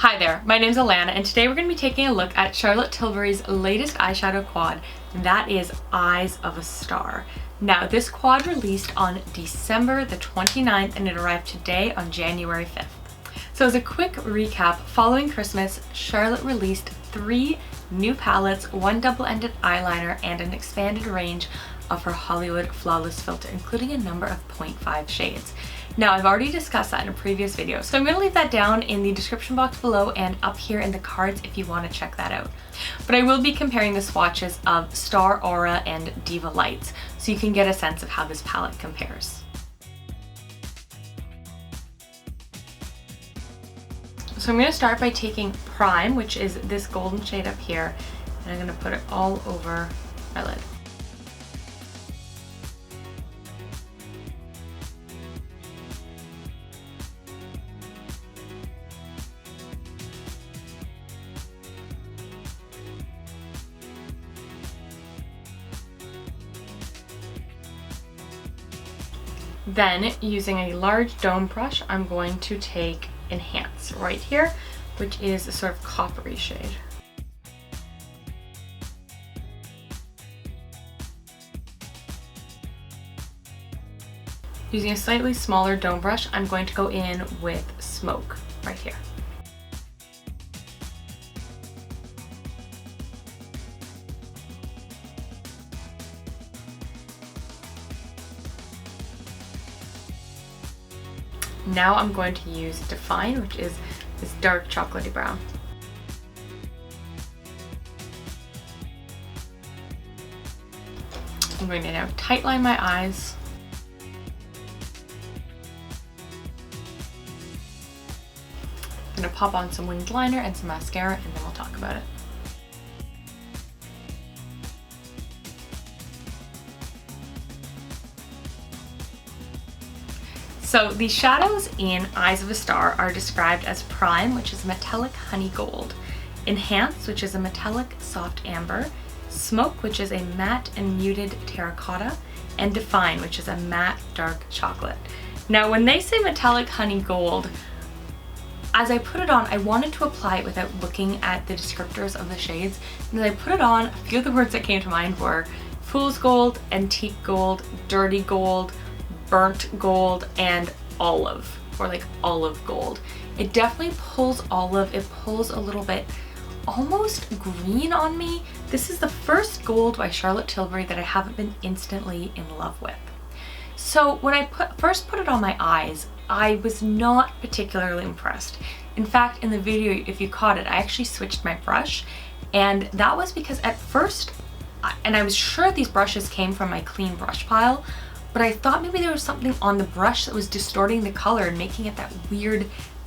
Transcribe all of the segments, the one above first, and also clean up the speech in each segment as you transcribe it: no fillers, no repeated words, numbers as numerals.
Hi there, my name's Alana and today we're going to be taking a look at Charlotte Tilbury's latest eyeshadow quad, and that is Eyes of a Star. Now this quad released on December the 29th and it arrived today on January 5th. So as a quick recap, following Christmas, Charlotte released 3 new palettes, 1 double-ended eyeliner, and an expanded range of her Hollywood Flawless filter, including a number of 0.5 shades. Now, I've already discussed that in a previous video, so I'm going to leave that down in the description box below and up here in the cards if you want to check that out. But I will be comparing the swatches of Star Aura and Diva Lights, so you can get a sense of how this palette compares. So I'm going to start by taking Prime, which is this golden shade up here, and I'm going to put it all over my lid. Then, using a large dome brush, I'm going to take Enhance right here, which is a sort of coppery shade. Using a slightly smaller dome brush, I'm going to go in with Smoke right here. Now I'm going to use Define, which is this dark chocolatey brown. I'm going to now tightline my eyes. I'm going to pop on some winged liner and some mascara, and then we'll talk about it. So the shadows in Eyes of a Star are described as Prime, which is metallic honey gold, Enhance, which is a metallic soft amber, Smoke, which is a matte and muted terracotta, and Define, which is a matte dark chocolate. Now when they say metallic honey gold, as I put it on, I wanted to apply it without looking at the descriptors of the shades, and as I put it on, a few of the words that came to mind were fool's gold, antique gold, dirty gold, burnt gold, and olive, or like olive gold. It definitely pulls olive. It pulls a little bit almost green on me. This is the first gold by Charlotte Tilbury that I haven't been instantly in love with. So when I first put it on my eyes, I was not particularly impressed. In fact, in the video, if you caught it, I actually switched my brush, and that was because at first, and I was sure these brushes came from my clean brush pile, but I thought maybe there was something on the brush that was distorting the color and making it that weird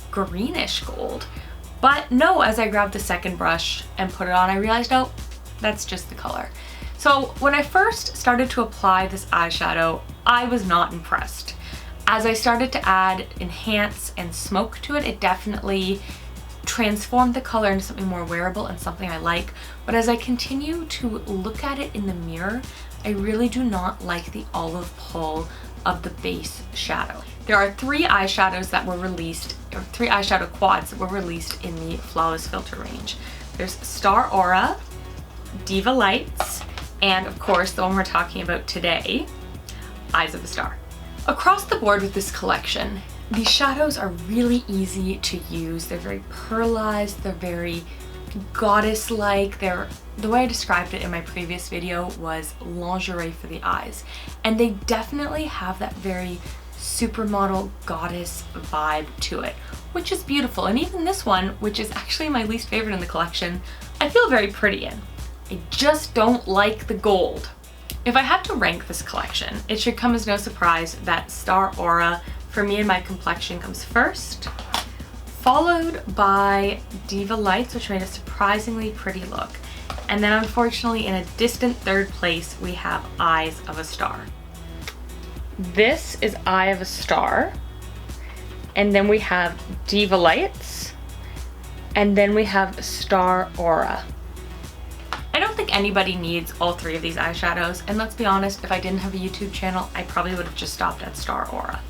greenish gold. But no, as I grabbed the second brush and put it on, I realized, oh, that's just the color. So when I first started to apply this eyeshadow, I was not impressed. As I started to add Enhance and Smoke to it, it definitely transformed the color into something more wearable and something I like. But as I continue to look at it in the mirror, I really do not like the olive pull of the base shadow. There are 3 eyeshadows that were released, or 3 eyeshadow quads that were released in the Flawless filter range. There's Star Aura, Diva Lights, and of course the one we're talking about today, Eyes of a Star. Across the board with this collection, these shadows are really easy to use. They're very pearlized, they're very goddess-like. The way I described it in my previous video was lingerie for the eyes. And they definitely have that very supermodel goddess vibe to it, which is beautiful. And even this one, which is actually my least favorite in the collection, I feel very pretty in. I just don't like the gold. If I had to rank this collection, it should come as no surprise that Star Aura, for me and my complexion, comes first, followed by Diva Lights, which made a surprisingly pretty look. And then unfortunately, in a distant third place, we have Eyes of a Star. This is Eye of a Star. And then we have Diva Lights. And then we have Star Aura. I don't think anybody needs all 3 of these eyeshadows. And let's be honest, if I didn't have a YouTube channel, I probably would have just stopped at Star Aura.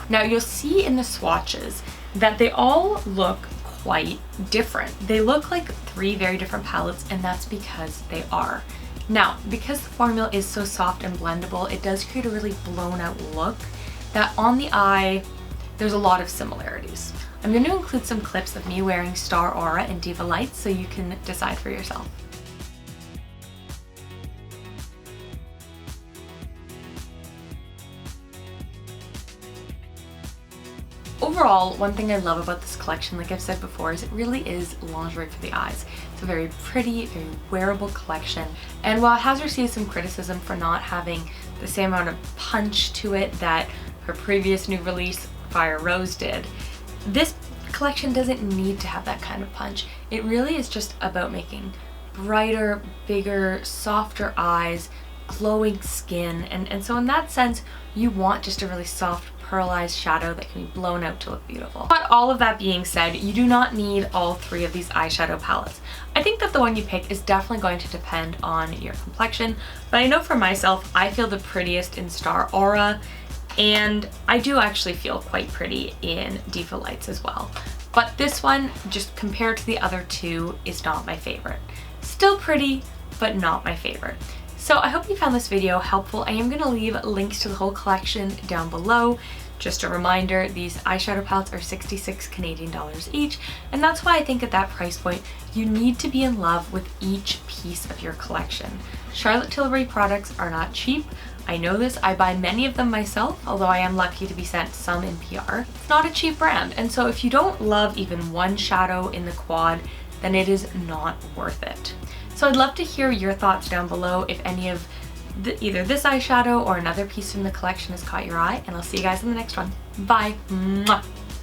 Now you'll see in the swatches that they all look quite different. They look like three very different palettes, and that's because they are. Now, because the formula is so soft and blendable, it does create a really blown out look that on the eye, there's a lot of similarities. I'm going to include some clips of me wearing Star Aura and Diva Lights so you can decide for yourself. Overall, one thing I love about this collection, like I've said before, is it really is lingerie for the eyes. It's a very pretty, very wearable collection, and while it has received some criticism for not having the same amount of punch to it that her previous new release, Fire Rose, did, this collection doesn't need to have that kind of punch. It really is just about making brighter, bigger, softer eyes, glowing skin, and so in that sense, you want just a really soft, pearlized shadow that can be blown out to look beautiful. But all of that being said, you do not need all three of these eyeshadow palettes. I think that the one you pick is definitely going to depend on your complexion, but I know for myself, I feel the prettiest in Star Aura, and I do actually feel quite pretty in Diva Lights as well. But this one, just compared to the other two, is not my favorite. Still pretty, but not my favorite. So I hope you found this video helpful. I am going to leave links to the whole collection down below. Just a reminder, these eyeshadow palettes are 66 Canadian dollars each, and that's why I think at that price point, you need to be in love with each piece of your collection. Charlotte Tilbury products are not cheap. I know this, I buy many of them myself, although I am lucky to be sent some in PR. It's not a cheap brand, and so if you don't love even one shadow in the quad, then it is not worth it. So I'd love to hear your thoughts down below if any of either this eyeshadow or another piece from the collection has caught your eye, and I'll see you guys in the next one. Bye! Mwah.